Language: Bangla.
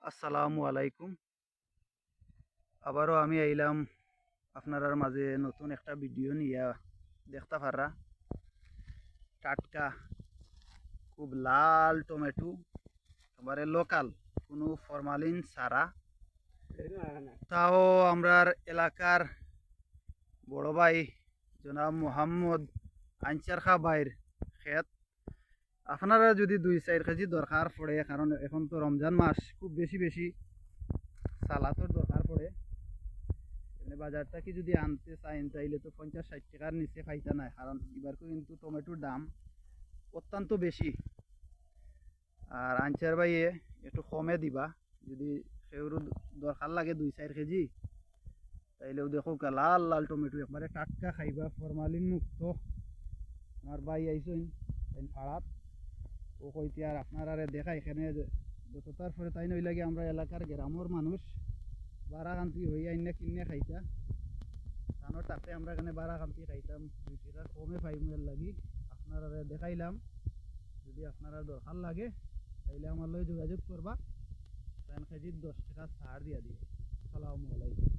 আসসালামু আলাইকুম। আবারও আমি আইলাম আপনারার মাঝে নতুন একটা ভিডিও নিয়া। দেখতে পারা টাটকা খুব লাল টমেটো, একেবারে লোকাল, কোনো ফরমালিন ছাড়া। তাও আমরার এলাকার বড় ভাই জনাব মোহাম্মদ আনসার খা ভাইয়ের ক্ষেত। আপনারা যদি 2-4 কেজি দরকার পড়ে, কারণ এখন তো রমজান মাস, খুব বেশি বেশি সালাতের দরকার পড়ে। এমনি বাজারটা কি যদি আনতে চাইন তাইলে তো 50-60 টাকার নিচে খাইতা নাই, কারণ এবার কিন্তু টমেটোর দাম অত্যন্ত বেশি। আর আনচার ভাইয়ে একটু কমে দিবা, যদি সেগুলো দরকার লাগে 2-4 কেজি, তাইলেও দেখো লাল লাল টমেটো একবারে টাটকা খাইবা, ফরমালিন মুক্ত। আমার ভাই আইসইন তাই ফাড়াত ও কইতে আর আপনার আরে দেখা এখানে যতটার পরে তাই নই লাগে আমরা এলাকার গ্রামের মানুষ বারাকান্তি হইয়া ইন্না কিনে খাইতা। কারণ তাতে আমরা এখানে বারাকান্তি খাইতাম 2 টাকা কমে পাইমের লাগি আপনারা দেখাইলাম। যদি আপনারা দরকার লাগে তাইলে আমার লগে যোগাযোগ করবা। 3 কেজির 10 টাকা ছাড় দিয়া দিবে। আসসালামু আলাইকুম।